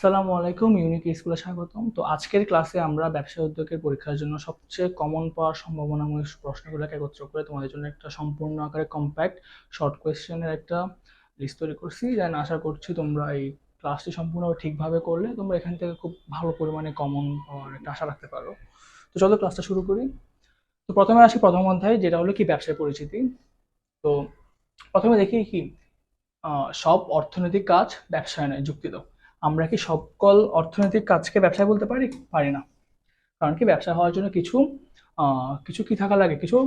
আসসালামু আলাইকুম, ইউনিক স্কুলে স্বাগতম। তো আজকের ক্লাসে আমরা ব্যবসা উদ্যোগের পরীক্ষার জন্য সবচেয়ে কমন পাওয়ার সম্ভাবনাময় প্রশ্নগুলোকে একত্র করে তোমাদের জন্য একটা সম্পূর্ণ আকারে কম্প্যাক্ট শর্ট কোয়েশ্চেনের একটা লিস্ট তৈরি করছি। দেন আশা করছি তোমরা এই ক্লাসটি সম্পূর্ণ ঠিকভাবে করলে তোমরা এখান থেকে খুব ভালো পরিমাণে কমন পাওয়ার একটা আশা রাখতে পারো। তো চলো ক্লাসটা শুরু করি। তো প্রথমে আসি প্রথম অধ্যায়, যেটা হলো কি ব্যবসায় পরিচিতি। তো প্রথমে দেখি কি সব অর্থনৈতিক কাজ ব্যবসায় নয়, যুক্তি দাও। আমরা কি সকল অর্থনৈতিক কাজকে ব্যবসায় বলতে পারি? পারি না। কারণ কি ব্যবসা হওয়ার জন্য কিছু কিছু কি থাকা লাগে, কিছু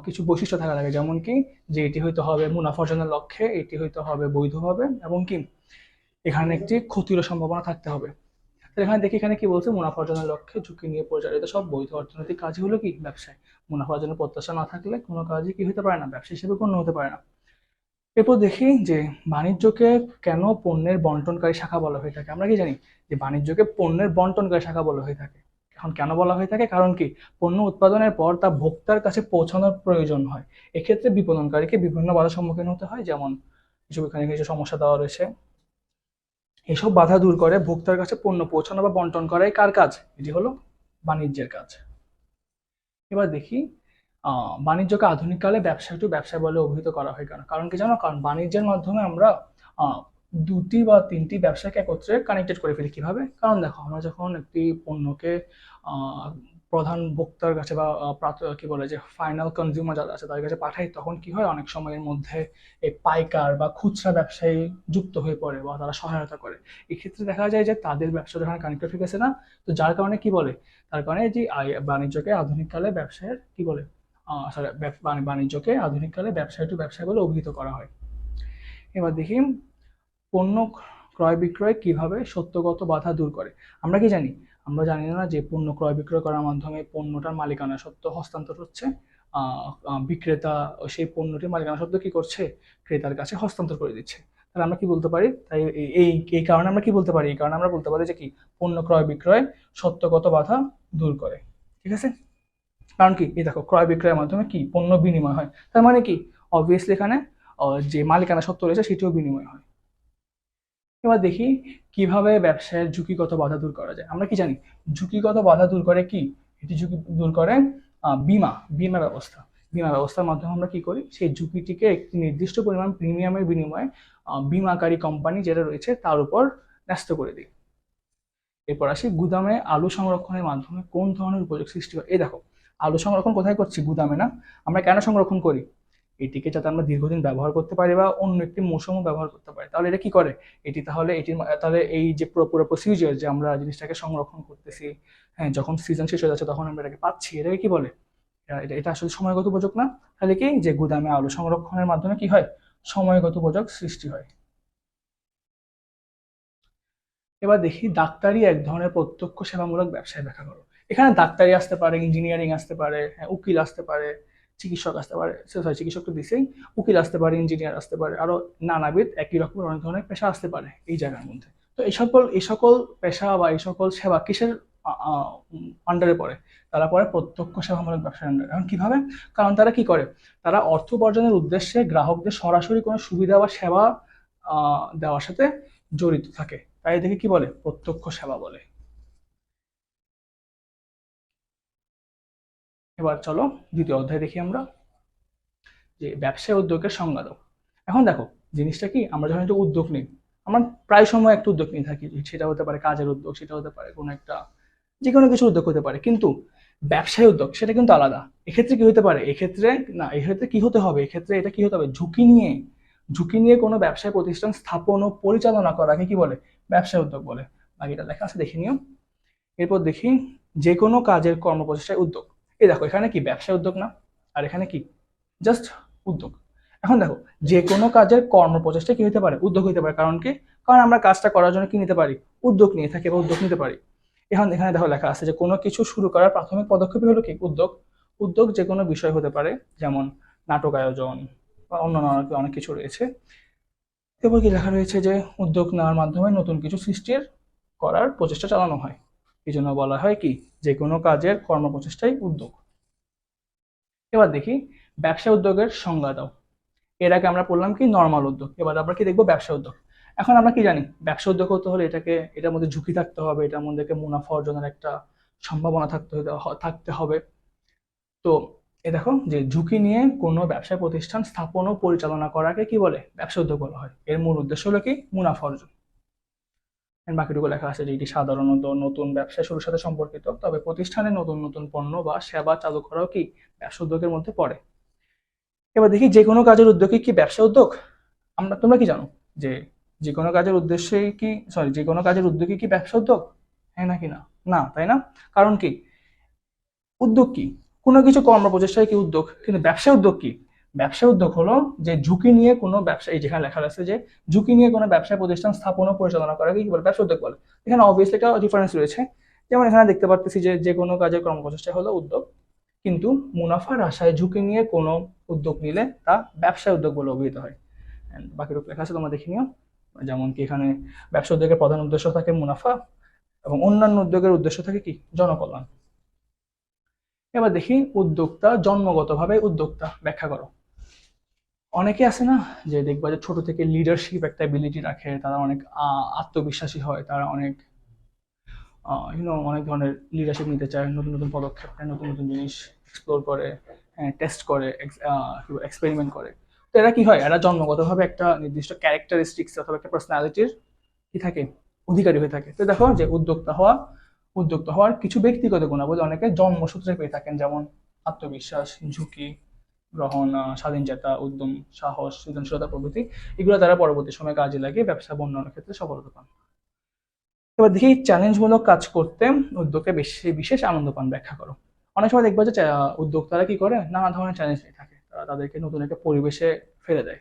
কিছু বৈশিষ্ট্য থাকা লাগে, যেমন কি যে এটি হইতে হবে মুনাফা অর্জনের লক্ষ্যে, এটি হইতে হবে বৈধভাবে, এবং কি এখানে একটি ক্ষতির সম্ভাবনা থাকতে হবে। তাহলে এখানে দেখি এখানে কি বলছে, মুনাফা অর্জনের লক্ষ্যে ঝুঁকি নিয়ে পরিচালিত সব বৈধ অর্থনৈতিক কাজই হলো কি ব্যবসায়। মুনাফা অর্জনের প্রত্যাশা না থাকলে কোনো কাজই কি হতে পারে না, ব্যবসা হিসেবে গণ্য হতে পারে না। এরপর দেখি যে বাণিজ্যকে কেন পণ্যের বন্টনকারী শাখা বলা হয়ে থাকে। আমরা কি জানি যে বাণিজ্যকে পণ্যের বন্টনকারী শাখা বলা হয়ে থাকে। এখন কেন বলা হয়ে থাকে? কারণ কি পণ্য উৎপাদনের পর তা ভোক্তার কাছে পৌঁছানোর প্রয়োজন হয়। এক্ষেত্রে বিপণনকারীকে বিভিন্ন বাধার সম্মুখীন হতে হয়, যেমন কিছু এখানে কিছু সমস্যা দেওয়া রয়েছে। এসব বাধা দূর করে ভোক্তার কাছে পণ্য পৌঁছানো বা বন্টন করাই কার কাজ? এটি হলো বাণিজ্যের কাজ। এবার দেখি বাণিজ্যকে আধুনিককালে ব্যবসায় বলে অভিহিত করা হয় কেন? কারণ কি জানো? কারণ বাণিজ্যের মাধ্যমে আমরা আহ, দুটি বা তিনটি ব্যবসাকে একত্রে কানেক্টেড করে ফেলি। কিভাবে? কারণ দেখো, আমরা যখন একটি পণ্যকে আহ, প্রধান ভোক্তার কাছে বা কি বলে যে ফাইনাল কনজিউমার যারা আছে তাদের কাছে পাঠাই, তখন কি হয়, অনেক সময়ের মধ্যে এই পাইকার বা খুচরা ব্যবসায়ী যুক্ত হয়ে পড়ে বা তারা সহায়তা করে। এক্ষেত্রে দেখা যায় যে তাদের ব্যবসা যখন কানেক্টেড হয়ে গেছে না, তো যার কারণে কি বলে, তার কারণে যে বাণিজ্যকে আধুনিককালে ব্যবসায়ের কি বলে, বাণিজ্যকে আধুনিককালে ব্যবসায় বলে অভিহিত করা হয়। এবার দেখি পণ্য ক্রয় বিক্রয় কিভাবে সত্যগত বাধা দূর করে। আমরা কি জানি? আমরা জানি না যে পণ্য ক্রয় বিক্রয় করার মাধ্যমে পণ্যটার মালিকানা সত্ত্ব হস্তান্তর হচ্ছে। বিক্রেতা সেই পণ্যটির মালিকানা সত্ত্ব কি করছে, ক্রেতার কাছে হস্তান্তর করে দিচ্ছে। তাহলে আমরা কি বলতে পারি? তাই এই এই কারণে আমরা কি বলতে পারি, এই কারণে আমরা বলতে পারি যে কি পণ্য ক্রয় বিক্রয় সত্যগত বাধা দূর করে। ঠিক আছে? কারণ কি এই দেখো, ক্রয় বিক্রয়ের মাধ্যমে কি পণ্য বিনিময় হয়, তার মানে কি অবভিয়াসলি এখানে যে মালিকানা সত্ত্ব রয়েছে সেটিও বিনিময় হয়। এবার দেখি কিভাবে ব্যবসায়ের ঝুঁকিগত বাধা দূর করা যায়। আমরা কি জানি ঝুঁকিগত বাধা দূর করে কি, এটি ঝুঁকি দূর করে বীমা বীমা ব্যবস্থা। বীমা ব্যবস্থার মাধ্যমে আমরা কি করি, সেই ঝুঁকিটিকে একটি নির্দিষ্ট পরিমাণ প্রিমিয়ামের বিনিময়ে বীমাকারী কোম্পানি যেটা রয়েছে তার উপর ন্যস্ত করে দিই। এরপর আসি গুদামে আলু সংরক্ষণের মাধ্যমে কোন ধরনের উপযোগ সৃষ্টি হয়। এই দেখো, আলু সংরক্ষণ কোথায় করছি? গুদামে না? আমরা কেন সংরক্ষণ করি? এটিকে যাতে আমরা দীর্ঘদিন ব্যবহার করতে পারি বা অন্য একটি মৌসুমও ব্যবহার করতে পারি। তাহলে এটা কি করে, এটি তাহলে তাহলে এই যে পুরো প্রসিজিওর যে আমরা জিনিসটাকে সংরক্ষণ করতেছি, হ্যাঁ, যখন সিজন শেষ হয়ে যাচ্ছে তখন আমরা এটাকে পাচ্ছি, এটাকে কি বলে? এটা এটা আসলে সময়গত উপযোগ না? তাহলে কি যে গুদামে আলু সংরক্ষণের মাধ্যমে কি হয়, সময়গত উপযোগ সৃষ্টি হয়। এবার দেখি ডাক্তারি এক ধরনের প্রত্যক্ষ সেবামূলক ব্যবসায় ব্যাখ্যা করো। এখানে ডাক্তারি আসতে পারে, ইঞ্জিনিয়ারিং আসতে পারে, হ্যাঁ, উকিল আসতে পারে, চিকিৎসক আসতে পারে, সরি চিকিৎসক তো দিছেই, উকিল আসতে পারে, ইঞ্জিনিয়ার আসতে পারে, আরো নানাবিধ একই রকমের অনেক ধরনের পেশা আসতে পারে এই জায়গার মধ্যে। তো এই সকল পেশা বা এই সকল সেবা কিসের আন্ডারে পড়ে? তারা পড়ে প্রত্যক্ষ সেবামূলক ব্যবসার আন্ডারে। এখন কিভাবে? কারণ তারা কি করে, তারা অর্থ উপার্জনের উদ্দেশ্যে গ্রাহকদের সরাসরি কোনো সুবিধা বা সেবা দেওয়ার সাথে জড়িত থাকে। তাই এদেরকে কি বলে, প্রত্যক্ষ সেবা বলে। এবার চলো দ্বিতীয় অধ্যায় দেখি আমরা, যে ব্যবসায় উদ্যোগের সংজ্ঞা দাও। এখন দেখো জিনিসটা কি, আমরা যখন একটা উদ্যোগ নিই, আমরা প্রায় সময় একটা উদ্যোগ নিয়ে থাকি, সেটা হতে পারে কাজের উদ্যোগ, সেটা হতে পারে কোনো একটা যে কোনো কিছু উদ্যোগ হতে পারে, কিন্তু ব্যবসায় উদ্যোগ সেটা কিন্তু আলাদা। এক্ষেত্রে কি হতে পারে, এক্ষেত্রে না, এক্ষেত্রে কি হতে হবে, এক্ষেত্রে এটা কি হতে হবে, ঝুঁকি নিয়ে কোনো ব্যবসায় প্রতিষ্ঠান স্থাপন ও পরিচালনা করাকে কি বলে, ব্যবসায় উদ্যোগ বলে। বাকিটা লেখা আছে, দেখে নিও। এরপর দেখি যে কোনো কাজের কর্মপ্রচেষ্টায় উদ্যোগ। এই দেখো এখানে কি ব্যবসায় উদ্যোগ না, আর এখানে কি জাস্ট উদ্যোগ। এখন দেখো যে কোনো কাজের কর্মপ্রচেষ্টা কি হতে পারে, উদ্যোগ হতে পারে। কারণ কি, কারণ আমরা কাজটা করার জন্য কি নিতে পারি, উদ্যোগ নিয়ে থাকি বা উদ্যোগ নিতে পারি। এখন এখানে দেখো লেখা আছে যে কোনো কিছু শুরু করার প্রাথমিক পদক্ষেপই হলো কি উদ্যোগ। উদ্যোগ যে কোনো বিষয় হতে পারে, যেমন নাটক আয়োজন বা অন্যান্য অনেক কিছু রয়েছে। এরপর কি লেখা রয়েছে যে উদ্যোগ নেওয়ার মাধ্যমে নতুন কিছু সৃষ্টির করার প্রচেষ্টা চালানো হয়। এই জন্য বলা হয় কি যে কোনো কাজের কর্মপ্রচেষ্টাই উদ্যোগ। এবার দেখি ব্যবসা উদ্যোগের সংজ্ঞা দাও। এর আগে আমরা পড়লাম কি নর্মাল উদ্যোগ, এবার আমরা কি দেখবো ব্যবসা উদ্যোগ। এখন আমরা কি জানি, ব্যবসা উদ্যোগ হতে হলে এটার মধ্যে ঝুঁকি থাকতে হবে, এটার মধ্যে মুনাফা অর্জনের একটা সম্ভাবনা থাকতে হবে। তো দেখো যে ঝুঁকি নিয়ে কোনো ব্যবসা প্রতিষ্ঠান স্থাপন ও পরিচালনা করাকে কি বলে, ব্যবসা উদ্যোগ বলা হয়। এর মূল উদ্দেশ্য হলো কি, মুনাফা অর্জন। বাকিটুকু লেখা আছে যে এটি সাধারণত নতুন ব্যবসা শুরুর সাথে সম্পর্কিত, তবে প্রতিষ্ঠানে নতুন নতুন পণ্য বা সেবা চালু করাও কি ব্যবসা উদ্যোগের মধ্যে পড়ে। এবার দেখি যে কোনো কাজের উদ্যোগে কি ব্যবসা উদ্যোগ। তোমরা কি জানো যে যে কোনো কাজের উদ্দেশ্যে কি যে কোনো কাজের উদ্যোগে কি ব্যবসা উদ্যোগ, হ্যাঁ নাকি না? না, তাই না? কারণ কি, উদ্যোগ কি, কোনো কিছু কর্ম প্রচেষ্টায় কি উদ্যোগ, কিন্তু ব্যবসা উদ্যোগ কি? ব্যবসা উদ্যোগ হলো যে ঝুঁকি নিয়ে কোনো ব্যবসা, এই যেখানে লেখা আছে যে ঝুঁকি নিয়ে কোনো ব্যবসা প্রতিষ্ঠান স্থাপন ও পরিচালনা করা কি বলে, ব্যবসা উদ্যোগ বলে। এখানে অবভিয়াসলি একটা ডিফারেন্স রয়েছে। যেমন এখানে দেখতে পারতেছি যে যে কোনো কাজের কর্ম প্রচেষ্টা হলো উদ্যোগ, কিন্তু মুনাফার আশায় ঝুঁকি নিয়ে কোনো উদ্যোগ নিলে তা ব্যবসা উদ্যোগ বলে অভিহিত হয়। বাকিটুকু লেখা আছে, তোমরা দেখে নিও। যেমন কি এখানে ব্যবসা উদ্যোগের প্রধান উদ্দেশ্য থাকে মুনাফা, এবং অন্যান্য উদ্যোগের উদ্দেশ্য থাকে কি, জনকল্যাণ। এবার দেখি উদ্যোক্তা জন্মগতভাবে উদ্যোক্তা ব্যাখ্যা করো। অনেকে আছে না যে দেখবা যে ছোট থেকে লিডারশিপ একটা এবিলিটি রাখে, তারা অনেক আত্মবিশ্বাসী হয়, তারা অনেক অনেক ধরনের লিডারশিপ নিতে চায়, নতুন নতুন পদক্ষেপ নেয়, নতুন নতুন জিনিস এক্সপ্লোর করে, টেস্ট করে, এক্সপেরিমেন্ট করে। তো এরা কি হয়, এরা জন্মগতভাবে একটা নির্দিষ্ট ক্যারেক্টারিস্টিক্স অথবা একটা পার্সোনালিটির কি থাকে, অধিকারী হয়ে থাকে। তো দেখো যে উদ্যোক্তা হওয়ার কিছু ব্যক্তিগত গুণাবলী অনেকে জন্মসূত্রে পেয়ে থাকেন, যেমন আত্মবিশ্বাস, ঝুঁকি গ্রহণ, স্বাধীনচেতা, উদ্যম, সাহস, সৃজনশীলতা প্রভৃতি। এগুলো তারা পরবর্তী সময় কাজে লাগিয়ে ব্যবসা বন্যার ক্ষেত্রে সফলতা পান। এবার দেখি চ্যালেঞ্জমূলক কাজ করতে উদ্যোগে বিশেষ আনন্দ পান, ব্যাখ্যা করো। অনেক সময় দেখবা যে উদ্যোক্তারা কি করে, নানা ধরনের চ্যালেঞ্জ নিয়ে থাকে, তারা তাদেরকে নতুন একটা পরিবেশে ফেলে দেয়,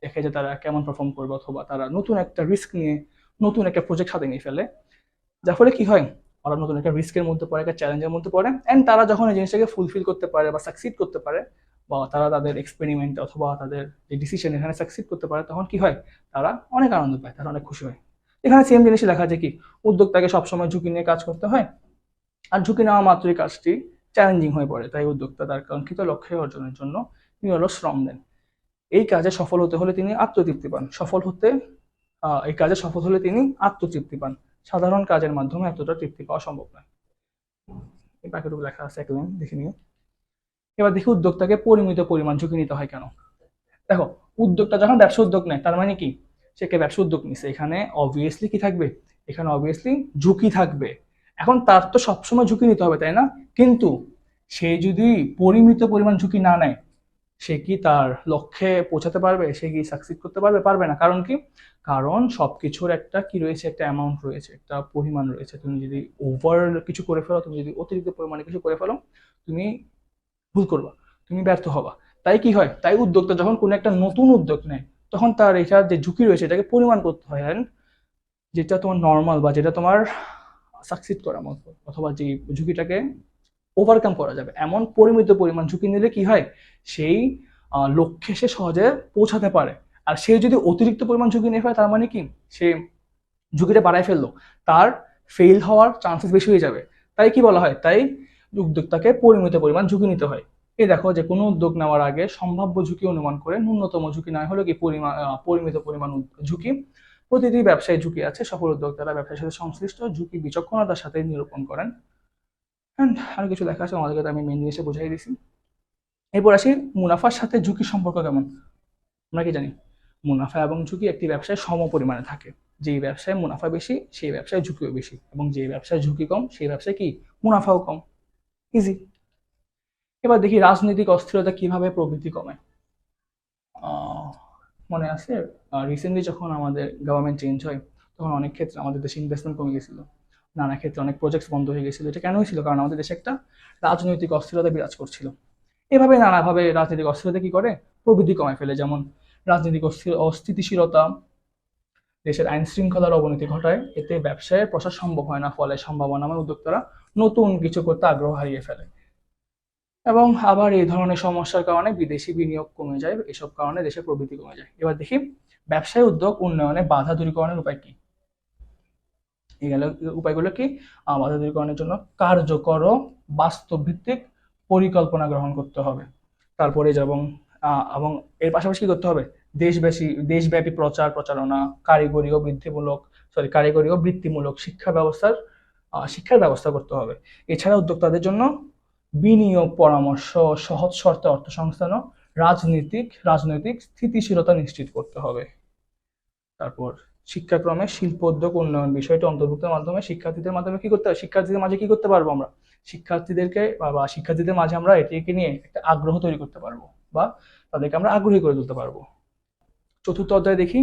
দেখে যে তারা কেমন পারফর্ম করবে, অথবা তারা নতুন একটা রিস্ক নিয়ে নতুন একটা প্রজেক্ট হাতে নিয়ে ফেলে, যার ফলে কি হয়, ওরা নতুন একটা রিস্কের মধ্যে পড়ে, একটা চ্যালেঞ্জের মধ্যে পড়ে, অ্যান্ড তারা যখন এই জিনিসটাকে ফুলফিল করতে পারে বা সাকসিড করতে পারে, বা তারা তাদের এক্সপেরিমেন্ট অথবা তাদের যে ডিসিশন এখানে সাকসিড করতে পারে, তখন কি হয়, তারা অনেক আনন্দ পায়, তারা অনেক খুশি হয়। এখানে সেম জিনিসই লেখা আছে কি, উদ্যোক্তাকে সবসময় ঝুঁকি নিয়ে কাজ করতে হয়, আর ঝুঁকি নেওয়া মাত্রই কাজটি চ্যালেঞ্জিং হয়ে পড়ে, তাই উদ্যোক্তা তার কাঙ্ক্ষিত লক্ষ্যে অর্জনের জন্য তিনি হলো শ্রম দেন। এই কাজে সফল হতে হলে তিনি আত্মতৃপ্তি পান, এই কাজে সফল হলে তিনি আত্মতৃপ্তি পান। সাধারণ কাজের মাধ্যমে এতটা তৃপ্তি পাওয়া সম্ভব নয়। এই বাকিটুকু লেখা আছে, এক লাইন দেখে নিও। এবার দেখি উদ্যোক্তাকে পরিমিত পরিমাণ ঝুঁকি নিতে হয় কেন। দেখো, উদ্যোক্তা যখন ব্যবসা উদ্যোগ নেয়, তার মানে কি, সে কে ব্যবসা উদ্যোগ নিচ্ছে, এখানে অবভিয়াসলি কি থাকবে, এখানে অবভিয়াসলি ঝুঁকি থাকবে। এখন তার তো সবসময় ঝুঁকি নিতে হবে, তাই না? কিন্তু সে যদি পরিমিত পরিমাণ ঝুঁকি না নেয়, সে কি তার লক্ষ্যে পৌঁছাতে পারবে, সে কি সাকসিড করতে পারবে? পারবে না। কারণ কি, কারণ সবকিছুর একটা কি রয়েছে, একটা অ্যামাউন্ট রয়েছে, একটা পরিমাণ রয়েছে। তুমি যদি ওভার কিছু করে ফেলো, তুমি যদি অতিরিক্ত পরিমাণে কিছু করে ফেলো, তুমি ভুল করবা, তুমি ব্যর্থ হবা। তাই কি হয়, তাই উদ্যোক্তা যখন কোনো একটা নতুন উদ্যোগ নেয়, তখন তার এটার যে ঝুঁকি রয়েছে এটাকে পরিমাণ করতে হয়, যেটা তোমার নর্মাল বা যেটা তোমার সাকসিড করার মতো, অথবা যে ঝুঁকিটাকে ওভারকাম করা যাবে, এমন পরিমিত পরিমাণ ঝুঁকি নিলে কি হয়, সেই লক্ষ্যে সে সহজে পৌঁছাতে পারে। আর সে যদি অতিরিক্ত পরিমাণ ঝুঁকি নিয়ে ফেলে, তার মানে কি, সে ঝুঁকিটা বাড়ায় ফেললো, তার ফেল হওয়ার চান্সেস বেশি হয়ে যাবে। তাই কি বলা হয়, তাই উদ্যোক্তাকে পরিমিত পরিমাণ ঝুঁকি নিতে হয়। এই দেখো যে কোনো উদ্যোগ নেওয়ার আগে সম্ভাব্য ঝুঁকি অনুমান করে ন্যূনতম ঝুঁকি না হলো কি পরিমিত পরিমাণ ঝুঁকি। প্রতিটি ব্যবসায় ঝুঁকি আছে, সফল উদ্যোক্তারা ব্যবসার সাথে সংশ্লিষ্ট ঝুঁকি বিচক্ষণতার সাথে নিরূপণ করেন। আরো কিছু লেখা আছে, আমাদেরকে আমি মেন জিনিসটা বুঝাই দিছি। এরপর আসি মুনাফার সাথে ঝুঁকির সম্পর্ক কেমন। আমরা কি জানি, মুনাফা এবং ঝুঁকি একটি ব্যবসায় সম পরিমাণে থাকে। যেই ব্যবসায় মুনাফা বেশি, সেই ব্যবসায় ঝুঁকিও বেশি, এবং যেই ব্যবসায় ঝুঁকি কম, সেই ব্যবসায় কি, মুনাফাও কম। ইজি। এবার দেখি রাজনৈতিক অস্থিরতা কিভাবে প্রবৃদ্ধি কমায়। মনে আছে রিসেন্টলি যখন আমাদের গভর্নমেন্ট চেঞ্জ হয়, তখন অনেক ক্ষেত্রে আমাদের দেশে ইনভেস্টমেন্ট কমে গেছিল, নানা ক্ষেত্রে অনেক প্রজেক্ট বন্ধ হয়ে গেছিল। এটা কেন হয়েছিল, কারণ আমাদের দেশে একটা রাজনৈতিক অস্থিরতা বিরাজ করছিল। এভাবে নানাভাবে রাজনৈতিক অস্থিরতা কি করে, প্রবৃদ্ধি কমায় ফেলে। যেমন রাজনৈতিক অস্থিতিশীলতা দেশের আইন শৃঙ্খলার অবনতি ঘটায়, এতে ব্যবসায়ের প্রসার সম্ভব হয় না, ফলে সম্ভাবনাময় উদ্যোক্তারা নতুন কিছু করতে আগ্রহ হারিয়ে ফেলে। এবং আবার এই ধরনের সমস্যার কারণে বিদেশি বিনিয়োগ কমে যায়, এসব কারণে দেশের প্রবৃদ্ধি কমে যায়। এবার দেখি ব্যবসায় উদ্যোগ উন্নয়নে বাধা দূরীকরণের উপায় কি। উপায়গুলো কি, বাধা দূরীকরণের জন্য কার্যকর ও বাস্তব ভিত্তিক পরিকল্পনা গ্রহণ করতে হবে। তারপরে এবং এর পাশাপাশি কি করতে হবে, দেশব্যাপী প্রচার প্রচারণা, কারিগরি ও বৃত্তিমূলক শিক্ষার ব্যবস্থা করতে হবে। এছাড়া উদ্যোক্তাদের জন্য বিনিয়োগ পরামর্শ, সহজ শর্তে অর্থ সংস্থান ও রাজনৈতিক স্থিতিশীলতা নিশ্চিত করতে হবে। তারপর শিক্ষাক্রমে শিল্পোদ্যোগ উন্নয়ন বিষয়টি অন্তর্ভুক্তের মাধ্যমে শিক্ষার্থীদের মাঝে কি করতে পারবো আমরা? শিক্ষার্থীদের মাঝে আমরা এটিকে নিয়ে একটা আগ্রহ তৈরি করতে পারবো, বা তাদেরকে আমরা আগ্রহী করে তুলতে পারবো। চতুর্থ অধ্যায় দেখি।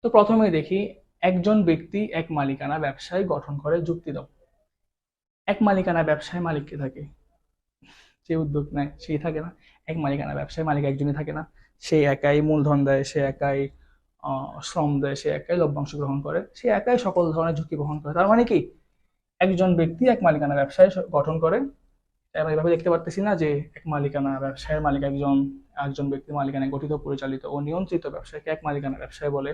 তো প্রথমে দেখি, একজন ব্যক্তি এক মালিকানা ব্যবসায় গঠন করে। যুক্তি দাও। এক মালিকানা ব্যবসায় মালিক কে থাকে? যে উদ্যোগ নেয় সেই থাকে না? এক মালিকানা ব্যবসায় মালিক একজনই থাকে না? সে একাই মূলধন দেয়, সে একাই শ্রম দেয়, সে একাই লভ্যাংশ গ্রহণ করে, সে একাই সকল ধরনের ঝুঁকি বহন করে। তার মানে কি, একজন ব্যক্তি এক মালিকানা ব্যবসায় গঠন করে। আমরা এভাবে দেখতে পারতেছি না যে এক মালিকানা ব্যবসায়ের মালিক একজন ব্যক্তির মালিকানায় গঠিত, পরিচালিত ও নিয়ন্ত্রিত ব্যবসায়কে এক মালিকানা ব্যবসায় বলে।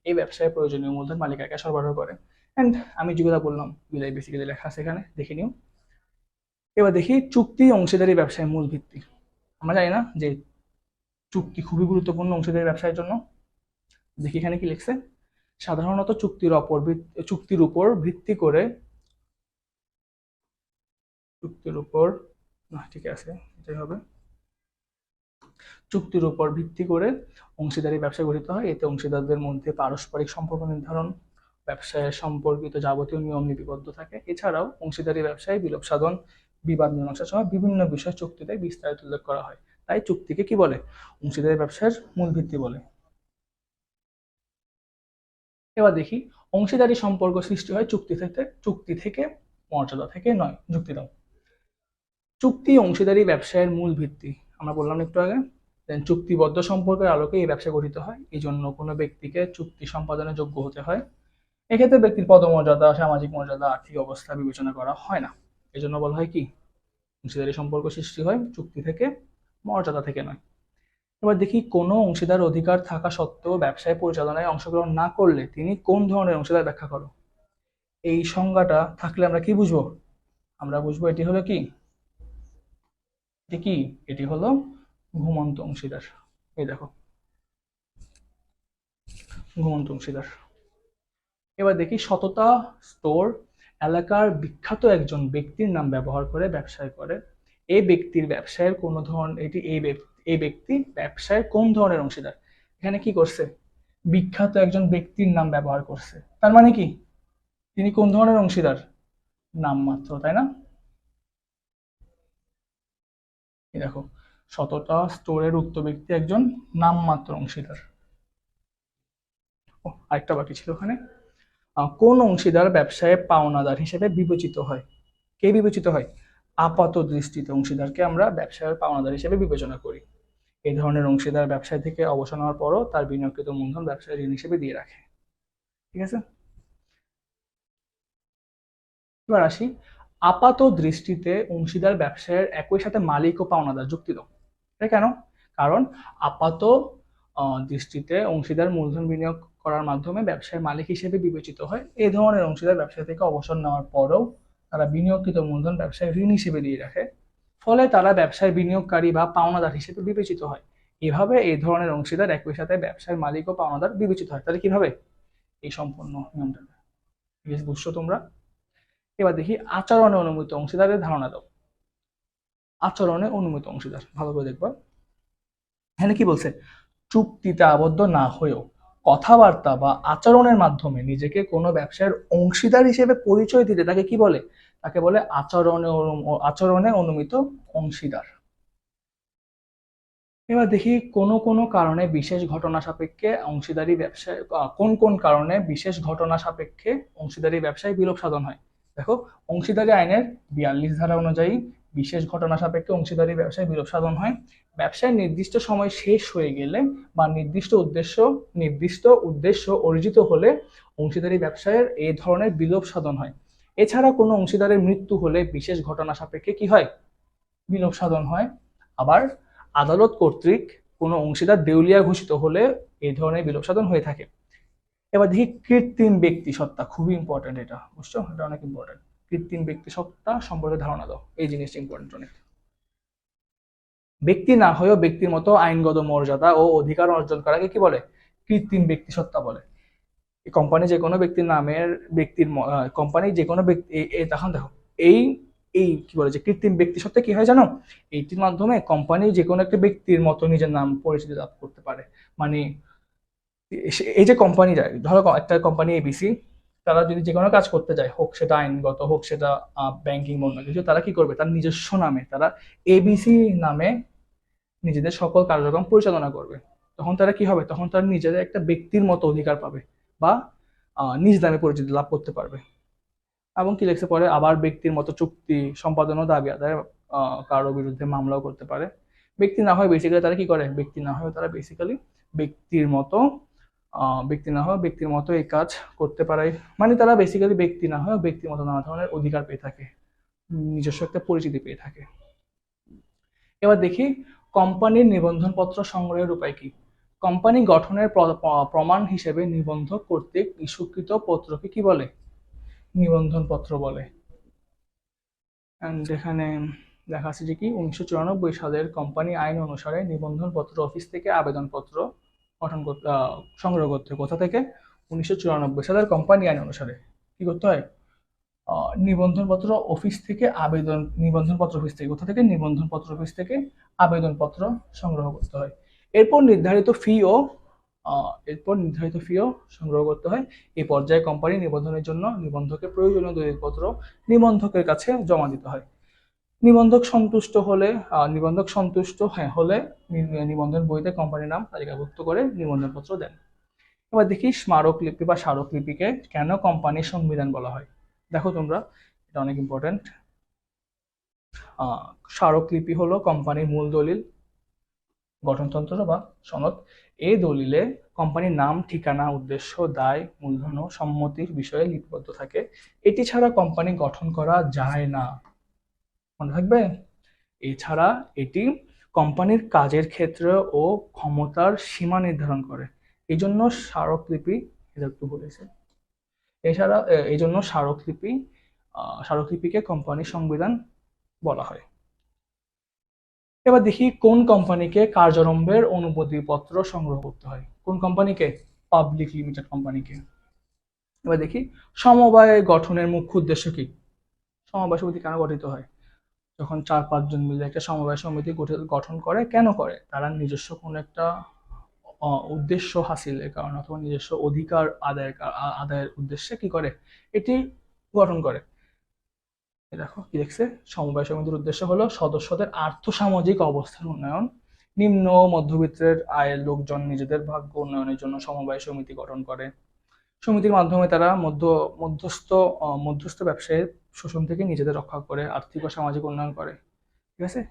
এই ব্যবসায় প্রয়োজনীয় মূলধন মালিক একা সরবরাহ করে। এন্ড আমি যেগুলো বললাম এগুলাই বেসিক্যালি লেখা আছে এখানে, দেখে নিও। এবার দেখি চুক্তি অংশীদারি ব্যবসায় মূল ভিত্তি। আমরা জানি না যে চুক্তি খুবই গুরুত্বপূর্ণ অংশীদারি ব্যবসায়ের জন্য। দেখি এখানে কি লিখছে। সাধারণত চুক্তির উপর ভিত্তি করে অংশীদারি ব্যবসা গঠিত হয়। এতে অংশীদারদের মধ্যে পারস্পরিক সম্পর্ক নির্ধারণ, ব্যবসায় সম্পর্কিত যাবতীয় নিয়ম লিপিবদ্ধ থাকে। এছাড়াও অংশীদারি ব্যবসায় বিলোপ সাধন, বিবাদ মীমাংসা সহ বিভিন্ন বিষয় চুক্তিতে বিস্তারিত উল্লেখ করা হয়। তাই চুক্তিকে কি বলে? অংশীদারি ব্যবসার মূল ভিত্তি বলে। এবার দেখি, অংশীদারি সম্পর্ক সৃষ্টি হয় চুক্তি থেকে, মর্যাদা থেকে নয়। যুক্তি দাও। চুক্তি অংশীদারি ব্যবসায়ের মূল ভিত্তি। আমরা বললাম একটু আগে, চুক্তিবদ্ধ সম্পর্কের আলোকে এই ব্যবসা গঠিত হয়। এই জন্য কোনো ব্যক্তিকে চুক্তি সম্পাদনের যোগ্য হতে হয়। এক্ষেত্রে ব্যক্তির পদমর্যাদা, সামাজিক মর্যাদা, আর্থিক অবস্থা বিবেচনা করা হয় না। এই জন্য বলা হয় কি, অংশীদারি সম্পর্ক সৃষ্টি হয় চুক্তি থেকে, মর্যাদা থেকে নয়। এবার দেখি, কোনো অংশীদার অধিকার থাকা সত্ত্বেও ব্যবসায় পরিচালনায় অংশগ্রহণ না করলে তিনি কোন ধরনের অংশীদার? ব্যাখ্যা করো। এই সংজ্ঞাটা থাকলে আমরা কি বুঝবো? আমরা বুঝবো এটি হলো কি, এটি হলো ঘুমন্ত অংশীদার। এই দেখো, ঘুমন্ত অংশীদার। এবার দেখি, সততা স্টোর এলাকার বিখ্যাত একজন ব্যক্তির নাম ব্যবহার করে ব্যবসায় করে। এই ব্যক্তির ব্যবসায়ের কোন ধরনের এই ব্যক্তি ব্যবসায় কোন ধরনের অংশীদার? এখানে কি করছে? বিখ্যাত একজন ব্যক্তির নাম ব্যবহার করছে। তার মানে কি, তিনি কোন ধরনের অংশীদার? নামমাত্র, তাই না? দেখো, সততা স্টোরের উক্ত ব্যক্তি একজন নামমাত্র অংশীদার। আরেকটা বাকি ছিল ওখানে। কোন অংশীদার ব্যবসায় পাওনাদার হিসেবে বিবেচিত হয়? কে বিবেচিত হয়? আপাত দৃষ্টিতে অংশীদারকে আমরা ব্যবসায়ের পাওনাদার হিসেবে বিবেচনা করি। এই ধরনের অংশীদার ব্যবসায় থেকে অবসর নেওয়ার পরও তার বিনিয়োগকৃত মূলধন ব্যবসায় ঋণ হিসেবে দিয়ে রাখে। ঠিক আছে, এবার আসি, আপাত দৃষ্টিতে অংশীদার ব্যবসায়ের একই সাথে মালিক ও পাওনাদার। যুক্তি দাও। এটা কেন? কারণ আপাত দৃষ্টিতে অংশীদার মূলধন বিনিয়োগ করার মাধ্যমে ব্যবসায়ের মালিক হিসেবে বিবেচিত হয়। এই ধরনের অংশীদার ব্যবসা থেকে অবসর নেওয়ার পরেও তারা বিনিয়োগকৃত মূলধন ব্যবসায় ঋণ হিসেবে দিয়ে রাখে। ফলে তারা ব্যবসায় বিনিয়োগকারী বা পাওনাদার হিসেবে বিবেচিত হয়। এভাবে এই ধরনের অংশীদার একই সাথে ব্যবসায় মালিক ও পাওনাদার বিবেচিত হয়। তাহলে কিভাবে? এই সম্পূর্ণ নিয়মটা বুঝছো তোমরা? এবার দেখি, আচরণে অনুমিত অংশীদারের ধারণা দাও। আচরণে অনুমিত অংশীদার, ভালো করে দেখবা। এখানে কি বলছে? চুক্তিতে আবদ্ধ না হয়েও কথাবার্তা বা আচরণের মাধ্যমে নিজেকে কোনো ব্যবসায়ের অংশীদার হিসেবে পরিচয় দিতে তাকে কি বলে? তাকে বলে আচরণে অনুমিত অংশীদার। এবার দেখি, কোন কারণে বিশেষ ঘটনা সাপেক্ষে অংশীদারি ব্যবসায় কোন কারণে বিশেষ ঘটনা সাপেক্ষে অংশীদারি ব্যবসায় বিলোপ সাধন হয়। দেখো, অংশীদারি আইনের 42 ধারা অনুযায়ী বিশেষ ঘটনা সাপেক্ষে অংশীদারি ব্যবসায় বিলোপ সাধন হয়। ব্যবসায় নির্দিষ্ট সময় শেষ হয়ে গেলে বা নির্দিষ্ট উদ্দেশ্য অর্জিত হলে অংশীদারি ব্যবসায়ের এই ধরনের বিলোপ সাধন হয়। এছাড়া কোনো অংশীদারের মৃত্যু হলে বিশেষ ঘটনা সাপেক্ষে কি হয়? বিলোপ সাধন হয়। আবার আদালত কর্তৃক কোনো অংশীদার দেউলিয়া ঘোষিত হলে এই ধরনের বিলোপ সাধন হয়ে থাকে। এবার দেখি, কৃত্রিম ব্যক্তি সত্তা। খুবই ইম্পর্টেন্ট, এটা বুঝছো? এটা অনেক ইম্পর্টেন্ট। কৃত্রিম ব্যক্তি সত্তা সম্পর্কে ধারণা দাও। এই জিনিসটা ইম্পর্টেন্ট অনেক। ব্যক্তি না হয়েও ব্যক্তির মতো আইনগত মর্যাদা ও অধিকার অর্জন করাকে কি বলে? কৃত্রিম ব্যক্তিসত্তা বলে। কোম্পানি যে কোনো ব্যক্তির নামের কোম্পানি যে কোনো ব্যক্তি তখন দেখো এই এই কি বলে যে কৃত্রিম ব্যক্তি সত্ত্বে কি হয় জানো, এইটির মাধ্যমে কোম্পানি যে কোনো একটা ব্যক্তির মতো নিজের নাম পরিচিতি লাভ করতে পারে। মানে এই যে কোম্পানি যায়, ধরো একটা কোম্পানি এবিসি, তারা যদি যে কোনো কাজ করতে যায়, হোক সেটা আইনগত, হোক সেটা ব্যাংকিং অন্য কিছু, তারা কি করবে, তার নিজস্ব নামে তারা এবিসি নামে নিজেদের সকল কার্যক্রম পরিচালনা করবে। তখন তারা কি হবে, তখন তারা নিজেদের একটা ব্যক্তির মতো অধিকার পাবে বা নিজ নামে পরিচিতি লাভ করতে পারবে। এবং কি লেখছে পরে, আবার ব্যক্তির মতো চুক্তি সম্পাদন ও দাবি আদায় কারো বিরুদ্ধে মামলাও করতে পারে। ব্যক্তি না হয় বেসিক্যালি তারা কি করে, ব্যক্তি না হয় তারা বেসিক্যালি ব্যক্তির মতো ব্যক্তি না হয় ব্যক্তির মতো এই কাজ করতে পারে। মানে তারা বেসিক্যালি ব্যক্তি না হয় ব্যক্তির মতো নানা ধরনের অধিকার পেয়ে থাকে, নিজস্ব একটা পরিচিতি পেয়ে থাকে। এবার দেখি কোম্পানির নিবন্ধনপত্র সংগ্রহের উপায় কি। কোম্পানি গঠনের প্রমাণ হিসেবে নিবন্ধক কর্তৃক ইস্যুকৃত পত্রকে কি বলে? নিবন্ধনপত্র বলে। এখানে লেখা আছে যে কি 1994 সালের কোম্পানি আইন অনুসারে নিবন্ধনপত্র অফিস থেকে আবেদনপত্র গঠন করতে সংগ্রহ করতে হয়। কোথা থেকে? 1994 সালের কোম্পানি আইন অনুসারে কি করতে হয়? নিবন্ধনপত্র অফিস থেকে নিবন্ধনপত্র অফিস থেকে, কোথা থেকে? নিবন্ধনপত্র অফিস থেকে আবেদনপত্র সংগ্রহ করতে হয়। এরপর নির্ধারিত ফিও সংগ্রহ করতে হয়। এই পর্যায়ে কোম্পানি নিবন্ধনের জন্য নিবন্ধকের প্রয়োজনীয় দলিলপত্র নিবন্ধকের কাছে জমা দিতে হয়। নিবন্ধক সন্তুষ্ট হলে নিবন্ধন বইতে কোম্পানির নাম তালিকাভুক্ত করে নিবন্ধনপত্র দেন। এবার দেখি স্মারকলিপি বা স্মারকলিপিকে কেন কোম্পানির সংবিধান বলা হয়। দেখো তোমরা, এটা অনেক ইম্পর্টেন্ট। স্মারকলিপি হলো কোম্পানির মূল দলিল, গঠনতন্ত্র বা সনদ। এই দলিলে কোম্পানির নাম, ঠিকানা, উদ্দেশ্য, দায়, মূলধন ও সম্মতির বিষয়ে লিপিবদ্ধ থাকে। এটি ছাড়া কোম্পানি গঠন করা যায় না, মনে থাকবে। এছাড়া এটি কোম্পানির কাজের ক্ষেত্র ও ক্ষমতার সীমা নির্ধারণ করে। এই জন্য স্মারকলিপি, এটা একটু বলেছে, এছাড়া এই জন্য স্মারকলিপিকে কোম্পানির সংবিধান বলা হয়। এবার দেখি কোন কোম্পানিকে কার্যারম্ভের অনুমতিপত্র সংগ্রহ করতে হয়। কোন কোম্পানিকে? পাবলিক লিমিটেড কোম্পানিকে। এবার দেখি সমবায় গঠনের মুখ্য উদ্দেশ্য কি। সমবায় সমিতি কেন গঠিত হয়? যখন 4-5 জন মিলে একটা সমবায় সমিতি গঠন করে, কেন করে? তারা নিজস্ব কোনো একটা উদ্দেশ্য হাসিলের কারণে অথবা নিজস্ব অধিকার আদায়ের উদ্দেশ্যে কি করে, এটি গঠন করে। দেখো কি দেখছে, সমবায় সমিতির উদ্দেশ্য হলো সদস্যদের আর্থসামাজিক অবস্থার উন্নয়ন, নিম্ন ও মধ্যবিত্তের আয়ের লোকজন নিজেদের ভাগ্য উন্নয়নের জন্য সমবায় সমিতি গঠন করে। সমিতির মাধ্যমে তারা মধ্যস্থ ব্যবসায়ীর শোষণ থেকে নিজেদের রক্ষা করে, আর্থিক ও সামাজিক উন্নয়ন করে। ঠিক আছে,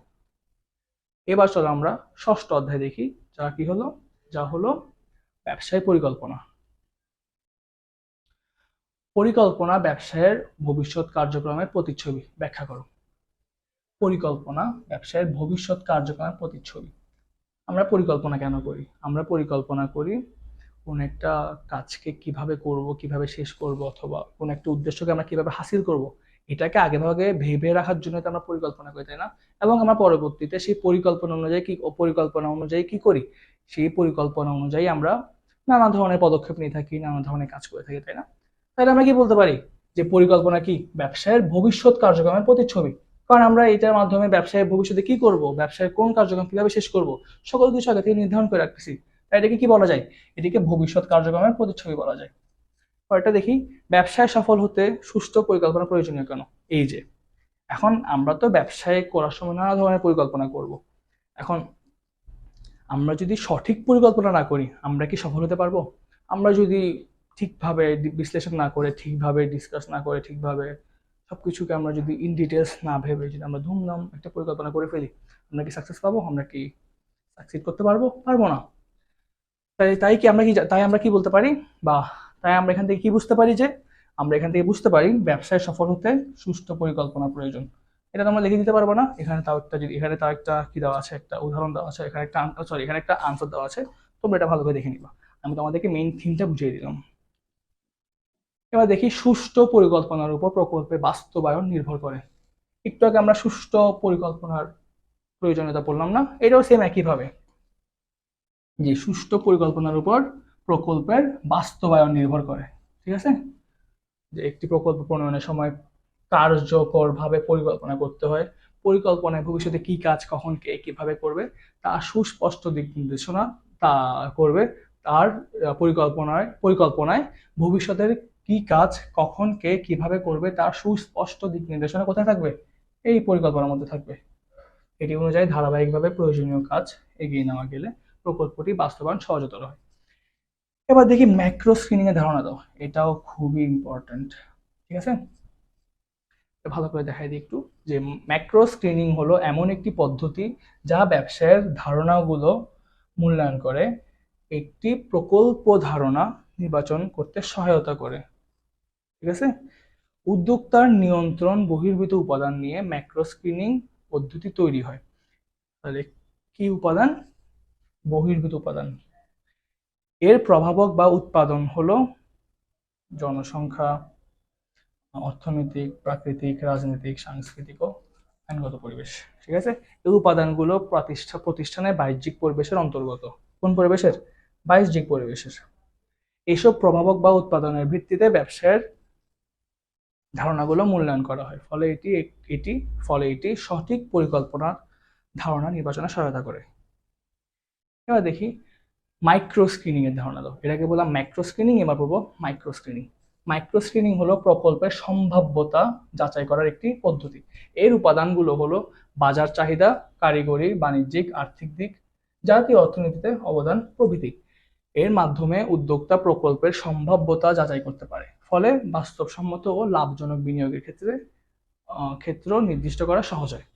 এবার চলো আমরা ষষ্ঠ অধ্যায় দেখি, যা হলো ব্যবসায় পরিকল্পনা। পরিকল্পনা ব্যবসায়ের ভবিষ্যৎ কার্যক্রমের প্রতিচ্ছবি, ব্যাখ্যা করো। পরিকল্পনা ব্যবসায়ের ভবিষ্যৎ কার্যক্রমের প্রতিচ্ছবি। আমরা পরিকল্পনা কেন করি? আমরা পরিকল্পনা করি কোন একটা কাজকে কিভাবে করব, কিভাবে শেষ করব, অথবা কোন একটা উদ্দেশ্যকে আমরা কিভাবে হাসিল করব, এটাকে আগে ভাগে ভেবে রাখার জন্য তো আমরা পরিকল্পনা করি, তাই না? এবং আমরা পরবর্তীতে সেই পরিকল্পনা অনুযায়ী কি করি, সেই পরিকল্পনা অনুযায়ী আমরা নানা ধরনের পদক্ষেপ নিয়ে থাকি, নানা ধরনের কাজ করে থাকি, তাই না? তাহলে আমরা কি বলতে পারি যে পরিকল্পনা কি? ব্যবসায়ের ভবিষ্যৎ কার্যক্রমের প্রতিচ্ছবি। কারণ আমরা এটার মাধ্যমে ব্যবসায়ের ভবিষ্যতে কি করব, ব্যবসায়ের কোন কার্যক্রম কিভাবে শেষ করব, সকল কিছু আগে থেকে নির্ধারণ করে রাখতেছি। তাই এটাকে কি বলা যায়? এটিকে ভবিষ্যৎ কার্যক্রমের প্রতিচ্ছবি বলা যায়। পরেরটা দেখি, ব্যবসায় সফল হতে সুষ্ঠু পরিকল্পনা প্রয়োজনীয় কেন। এই যে এখন আমরা তো ব্যবসায় করার সময় নানা ধরনের পরিকল্পনা করব। এখন আমরা যদি সঠিক পরিকল্পনা না করি, আমরা কি সফল হতে পারবো? আমরা যদি ঠিকভাবে বিশ্লেষণ না করে, ঠিকভাবে ডিসকাস না করে, ঠিকভাবে সবকিছুকে আমরা যদি ইন ডিটেলস না ভেবে যদি আমরা ধুমধাম একটা পরিকল্পনা করে ফেলি, আমরা কি সাকসেস পাবো? আমরা কি সাকসিড করতে পারবো? পারবো না। তাই আমরা কি বলতে পারি, বা তাই আমরা এখান থেকে কি বুঝতে পারি, যে আমরা এখান থেকে বুঝতে পারি ব্যবসায় সফল হতে সুষ্ঠু পরিকল্পনা প্রয়োজন। এটা তোমরা লিখে দিতে পারবো না? এখানে তাও একটা কি দেওয়া আছে, একটা উদাহরণ দেওয়া আছে, এখানে একটা আনসার দেওয়া আছে, তোমরা এটা ভালো করে দেখে নিবা। আমি তোমাদেরকে মেইন থিমটা বুঝিয়ে দিলাম। এবার দেখি সুষ্ঠু পরিকল্পনার উপর প্রকল্পের বাস্তবায়ন নির্ভর করে। একটু আগে আমরা সুষ্ঠু পরিকল্পনার প্রয়োজনীয়তা বললাম না, এটাও সেম একইভাবে যে সুষ্ঠু পরিকল্পনার উপর প্রকল্পের বাস্তবায়ন নির্ভর করে। ঠিক আছে, যে একটি প্রকল্প প্রণয়নের সময় কার্যকরভাবে পরিকল্পনা করতে হয়, পরিকল্পনায় ভবিষ্যতে কি কাজ কখন কে কিভাবে করবে তার সুস্পষ্ট দিক নির্দেশনা তা করবে, তার পরিকল্পনায় ভবিষ্যতের কি কাজ কখন কে কিভাবে করবে তার সুস্পষ্ট দিক নির্দেশনা কোথায় থাকবে, এই পরিকল্পনার মধ্যে থাকবে। এটি অনুযায়ী ধারাবাহিকভাবে প্রয়োজনীয় কাজ এগিয়ে নেওয়া গেলে প্রকল্পটি বাস্তবায়ন সহজতর হয়। এবার দেখি ম্যাক্রো স্ক্রিনিং এর ধারণা দাও, এটাও খুবই ইম্পর্টেন্ট। ঠিক আছে, ভালো করে দেখাই দিই একটু, যে ম্যাক্রো স্ক্রিনিং হলো এমন একটি পদ্ধতি যা ব্যবসায়ের ধারণাগুলো মূল্যায়ন করে একটি প্রকল্প ধারণা নির্বাচন করতে সহায়তা করে। ঠিক আছে, উদ্যোক্তার নিয়ন্ত্রণ বহির্ভূত উপাদান নিয়ে ম্যাক্রো স্ক্রিনিং পদ্ধতি তৈরি হয়। তাহলে কি উপাদান? বহির্ভূত উপাদান। এর প্রভাবক বা উৎপাদন হলো জনসংখ্যা, অর্থনৈতিক, প্রাকৃতিক, রাজনৈতিক, সাংস্কৃতিক ও আইনগত পরিবেশ। ঠিক আছে, এই উপাদানগুলো প্রতিষ্ঠানের বাহ্যিক পরিবেশের অন্তর্গত। কোন পরিবেশের? বাহ্যিক পরিবেশের। এইসব প্রভাবক বা উৎপাদনের ভিত্তিতে ব্যবসায়ের ধারণাগুলো মূল্যায়ন করা হয়, ফলে এটি সঠিক পরিকল্পনার ধারণা নির্বাচনে সহায়তা করে। এবার দেখি মাইক্রো স্ক্রিনিং এর ধারণা দাও। এটাকে বললাম ম্যাক্রো স্ক্রিনিং, এবার বলবো মাইক্রো স্ক্রিনিং। মাইক্রো স্ক্রিনিং হলো প্রকল্পের সম্ভাব্যতা যাচাই করার একটি পদ্ধতি। এর উপাদানগুলো হলো বাজার চাহিদা, কারিগরি, বাণিজ্যিক, আর্থিক দিক, জাতীয় অর্থনীতিতে অবদান প্রভৃতি। এর মাধ্যমে উদ্যোক্তা প্রকল্পের সম্ভাব্যতা যাচাই করতে পারে, ফলে বাস্তবসম্মত ও লাভজনক বিনিয়োগের ক্ষেত্র নির্দিষ্ট করা সহজ হয়।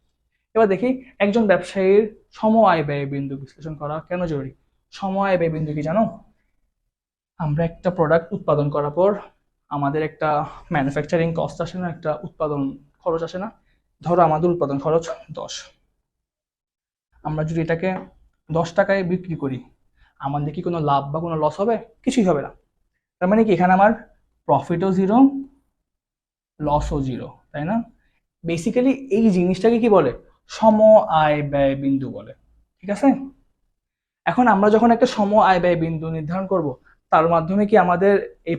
এবার দেখি একজন ব্যবসায়ীর সম আয় ব্যয় বিন্দু বিশ্লেষণ করা কেন জরুরি। সম আয় ব্যয় বিন্দু কি জানো? আমরা একটা প্রোডাক্ট উৎপাদন করার পর আমাদের একটা ম্যানুফ্যাকচারিং কস্ট আসে না, একটা উৎপাদন খরচ আসে না। ধরো আমাদের উৎপাদন খরচ 10, আমরা যদি এটাকে 10 টাকায় বিক্রি করি, আমাদের কি কোনো লাভ বা কোনো লস হবে? কিছুই হবে না। তার মানে কি এখানে আমার প্রফিটও জিরো, লসও জিরো, তাই না? বেসিক্যালি এই জিনিসটাকে কি বলে? সম আয় ব্যয় বিন্দু বলে। ঠিক আছে, এখন আমরা যখন একটা সম আয় ব্যয় বিন্দু নির্ধারণ করব, তার মাধ্যমে কি আমাদের এই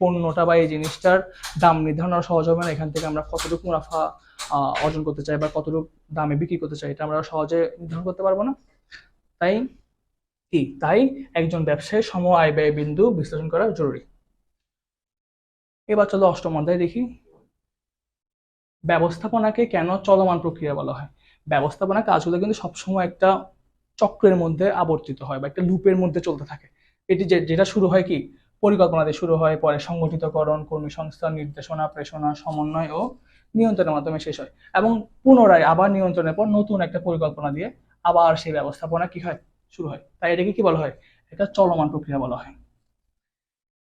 পণ্যটা বা এই জিনিসটার দাম নির্ধারণ সহজ হবে না? এখান থেকে আমরা কতটুকু মুনাফা অর্জন করতে চাই বা কতটুকু দামে বিক্রি করতে চাই, এটা আমরা সহজে নির্ধারণ করতে পারবো না। তাই একজন ব্যবসায়ীর সম আয় ব্যয় বিন্দু বিশ্লেষণ করা জরুরি। এবার চলো অষ্টম অধ্যায় দেখি, ব্যবস্থাপনাকে কেন চলমান প্রক্রিয়া বলা হয়। ব্যবস্থাপনা কাজগুলো কিন্তু সবসময় একটা চক্রের মধ্যে আবর্তিত হয় বা একটা লুপের মধ্যে চলতে থাকে। এটি যেটা শুরু হয় কি পরিকল্পনা দিয়ে শুরু হয়, পরে সংগঠিতকরণ, কর্মী সংস্থান, নির্দেশনা, প্রেষণা, সমন্বয় ও নিয়ন্ত্রণের মাধ্যমে শেষ হয়, এবং পুনরায় আবার নিয়ন্ত্রণের পর নতুন একটা পরিকল্পনা দিয়ে আবার সেই ব্যবস্থাপনা কি হয়, শুরু হয়। তাই এটাকে কি বলা হয়? এটা চলমান প্রক্রিয়া বলা হয়।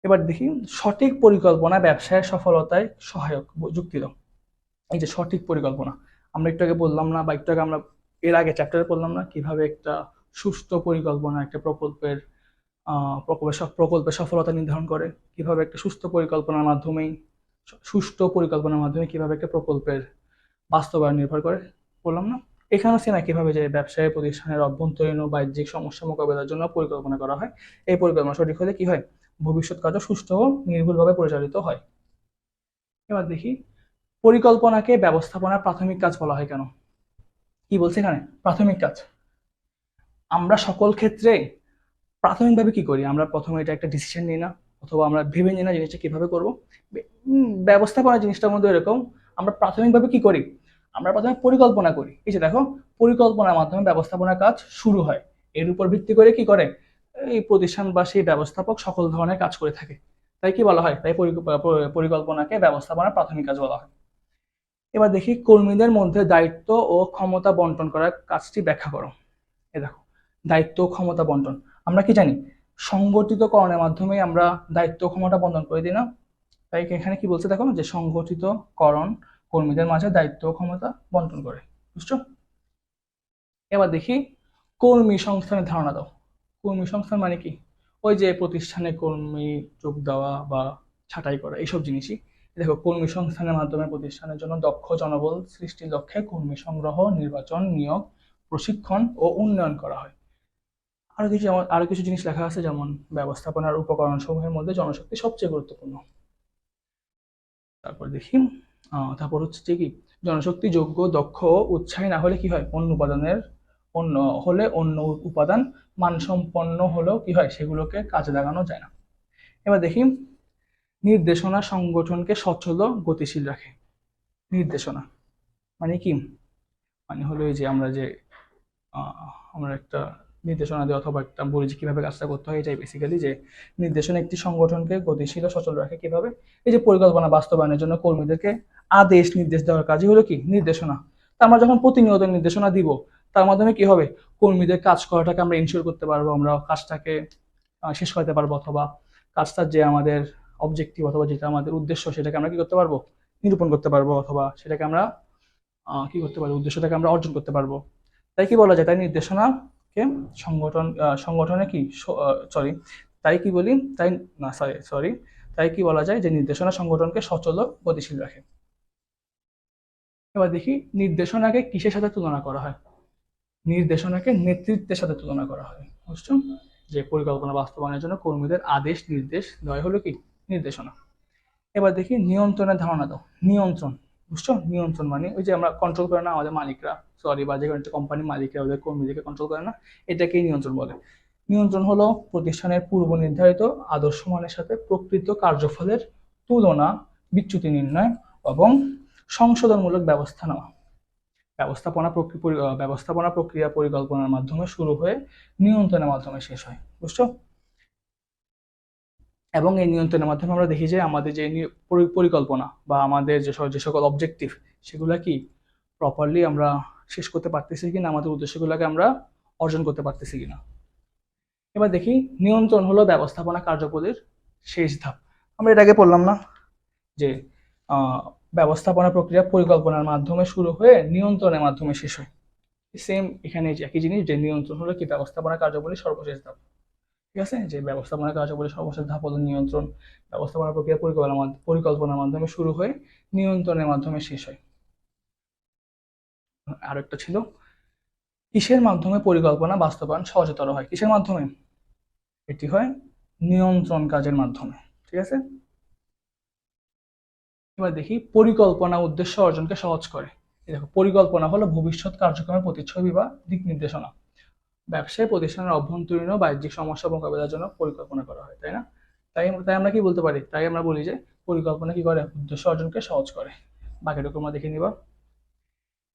এবার দেখি সঠিক পরিকল্পনা ব্যবসায়ের সফলতায় সহায়ক যুক্তি দাও। এই যে সঠিক পরিকল্পনা, আমরা একটু আগে বললাম না, বা একটু আগে আমরা এর আগে চ্যাপ্টারে বললাম না, কিভাবে একটা সুস্থ পরিকল্পনা একটা প্রকল্পের সফলতা নির্ধারণ করে, কিভাবে একটা সুষ্ঠু পরিকল্পনার মাধ্যমে কিভাবে একটা প্রকল্পের বাস্তবায়ন নির্ভর করে, বললাম না? এখানেও সেম একইভাবে যে ব্যবসায়ী প্রতিষ্ঠানের অভ্যন্তরীণ ও বাহ্যিক সমস্যা মোকাবেলার জন্য পরিকল্পনা করা হয়। এই পরিকল্পনা সঠিক হলে কি হয়? ভবিষ্যৎ কার্য সুষ্ঠু ও নির্ভুলভাবে পরিচালিত হয়। এবার দেখি পরিকল্পনাকে ব্যবস্থাপনার প্রাথমিক কাজ বলা হয় কেন। কি বলছে এখানে? প্রাথমিক কাজ। আমরা সকল ক্ষেত্রে প্রাথমিকভাবে কি করি? আমরা প্রথমে এটা একটা ডিসিশন নিই না, অথবা আমরা ভেবে নিই না জিনিসটা কিভাবে করব। ব্যবস্থাপনা জিনিসটার মধ্যে এরকম, আমরা প্রাথমিকভাবে কি করি? আমরা প্রথমে পরিকল্পনা করি। এই যে দেখো, পরিকল্পনার মাধ্যমে ব্যবস্থাপনার কাজ শুরু হয়। এর উপর ভিত্তি করে কি করে এই প্রতিষ্ঠান বা সেই ব্যবস্থাপক সকল ধরনের কাজ করে থাকে। তাই কি বলা হয়? তাই পরিকল্পনাকে ব্যবস্থাপনার প্রাথমিক কাজ বলা হয়। এবার দেখি কর্মীদের মধ্যে দায়িত্ব ও ক্ষমতা বন্টন করার কাজটি ব্যাখ্যা করো। এ দেখো, দায়িত্ব ও ক্ষমতা বন্টন আমরা কি জানি? সংগঠিতকরণের মাধ্যমে আমরা দায়িত্ব ক্ষমতা বন্টন করে দিই না? তাই এখানে কি বলছে দেখো, যে সংগঠিতকরণ কর্মীদের মাঝে দায়িত্ব ও ক্ষমতা বন্টন করে। বুঝছো? এবার দেখি কর্মী সংস্থানের ধারণা দাও। কর্মী সংস্থান মানে কি? ওই যে প্রতিষ্ঠানে কর্মী যোগ দেওয়া বা ছাঁটাই করা, এইসব জিনিসই। দেখো, কর্মী সংস্থানের মাধ্যমে প্রতিষ্ঠানের জন্য দক্ষ জনবল সৃষ্টির লক্ষ্যে কর্মী সংগ্রহ, নির্বাচন, নিয়োগ প্রশিক্ষণ ও উন্নয়ন করা হয়। আরো কিছু জিনিস লেখা আছে, যেমন ব্যবস্থাপনার উপকরণ সমূহের মধ্যে জনশক্তি সবচেয়ে গুরুত্বপূর্ণ। তারপর দেখি তারপর হচ্ছে যে কি, জনশক্তি যোগ্য, দক্ষ ও উৎসাহী না হলে কি হয়, অন্য উপাদান মানসম্পন্ন হলেও কি হয়, সেগুলোকে কাজে লাগানো যায় না। এবার দেখি, নির্দেশনা সংগঠনকে সচল গতিশীল রাখে। নির্দেশনা মানে কি, মানে হলো এই যে আমরা একটা নির্দেশনা দিই অথবা একটা বলি যে কিভাবে কাজটা করতে হয়, এটাই বেসিক্যালি যে নির্দেশনা একটি সংগঠনকে গতিশীল ও সচল রাখে কিভাবে, এই যে পরিকল্পনা বাস্তবায়নের জন্য কর্মীদেরকে আদেশ নির্দেশ দেওয়ার কাজই হলো কি, নির্দেশনা। তা আমরা যখন প্রতিনিয়ত নির্দেশনা দিব, তার মাধ্যমে কি হবে, কর্মীদের কাজ করাটাকে আমরা ইনশিওর করতে পারবো, আমরা কাজটাকে শেষ করতে পারবো, অথবা কাজটার যে আমাদের অবজেক্টিভ অথবা যেটা আমাদের উদ্দেশ্য, সেটাকে আমরা কি করতে পারবো, নিরূপণ করতে পারবো, অথবা সেটাকে আমরা কি করতে পারবো, উদ্দেশ্যটাকে আমরা অর্জন করতে পারবো। তাই কি বলা যায়, তাই নির্দেশনাকে সংগঠনে কি, সরি তাই কি বলি, তাই না সরি তাই কি বলা যায় যে নির্দেশনা সংগঠনকে সচল ও গতিশীল রাখে। এবার দেখি, নির্দেশনাকে কিসের সাথে তুলনা করা হয়, নির্দেশনাকে নেতৃত্বের সাথে তুলনা করা হয়। বুঝছো, যে পরিকল্পনা বাস্তবায়নের জন্য কর্মীদের আদেশ নির্দেশ দেওয়া হলো কি, নির্দেশনা। এবার দেখি, নিয়ন্ত্রণের ধারণা দাও। নিয়ন্ত্রণ, বুঝছো, নিয়ন্ত্রণ মানে ওই যে আমরা কন্ট্রোল করে না আমাদের মালিকরা, বা যে কোনো একটা কোম্পানির মালিকরা ওদের কর্মীদেরকে কন্ট্রোল করে না, এটাকেই নিয়ন্ত্রণ বলে। নিয়ন্ত্রণ হলো প্রতিষ্ঠানের পূর্ব নির্ধারিত আদর্শ মানের সাথে প্রকৃত কার্যফলের তুলনা, বিচ্যুতি নির্ণয় এবং সংশোধনমূলক ব্যবস্থা নেওয়া। ব্যবস্থাপনা প্রক্রিয়া পরিকল্পনার মাধ্যমে শুরু হয়ে নিয়ন্ত্রণের মাধ্যমে শেষ হয়। বুঝছো, এবং এই নিয়ন্ত্রণের মাধ্যমে আমরা দেখি যে আমাদের যে পরিকল্পনা বা আমাদের যে সকল অবজেক্টিভ, সেগুলা কি প্রপারলি আমরা শেষ করতে পারতেছি কিনা, আমাদের উদ্দেশ্যগুলোকে আমরা অর্জন করতে পারতেছি কিনা। এবার দেখি, নিয়ন্ত্রণ হলো ব্যবস্থাপনা কার্যপদ্ধতির শেষ ধাপ। আমরা এর আগে বললাম না যে ব্যবস্থাপনা প্রক্রিয়া পরিকল্পনার মাধ্যমে শুরু হয়ে নিয়ন্ত্রণের মাধ্যমে শেষ হয়। সেম এখানে একই জিনিস, যে নিয়ন্ত্রণ হলো কি ব্যবস্থাপনা কার্যবলীর সর্বশেষ ধাপ। ঠিক আছে, যে ব্যবস্থাপনা কার্যবলীর সর্বশেষ ধাপ হলো নিয়ন্ত্রণ। ব্যবস্থাপনা প্রক্রিয়া পরিকল্পনার মাধ্যমে শুরু হয়ে নিয়ন্ত্রণের মাধ্যমে শেষ হয়। আর একটা ছিল, কিসের মাধ্যমে পরিকল্পনা বাস্তবায়ন সহজতর হয়, কিসের মাধ্যমে, এটি হয় নিয়ন্ত্রণ কাজের মাধ্যমে। ঠিক আছে, এবার দেখি, পরিকল্পনা উদ্দেশ্য অর্জনকে সহজ করে। দেখো, পরিকল্পনা হলো ভবিষ্যৎ কার্যক্রমের প্রতিচ্ছবি বা দিক নির্দেশনা। ব্যবসায় প্রতিষ্ঠানের অভ্যন্তরীণ ও বাহ্যিক সমস্যা মোকাবেলার জন্য পরিকল্পনা করা হয়, তাই না? তাই তাই আমরা কি বলতে পারি, তাই আমরা বলি যে পরিকল্পনা কি করে, উদ্দেশ্য অর্জনকে সহজ করে। বাকিটুকু আমরা দেখে নিবা।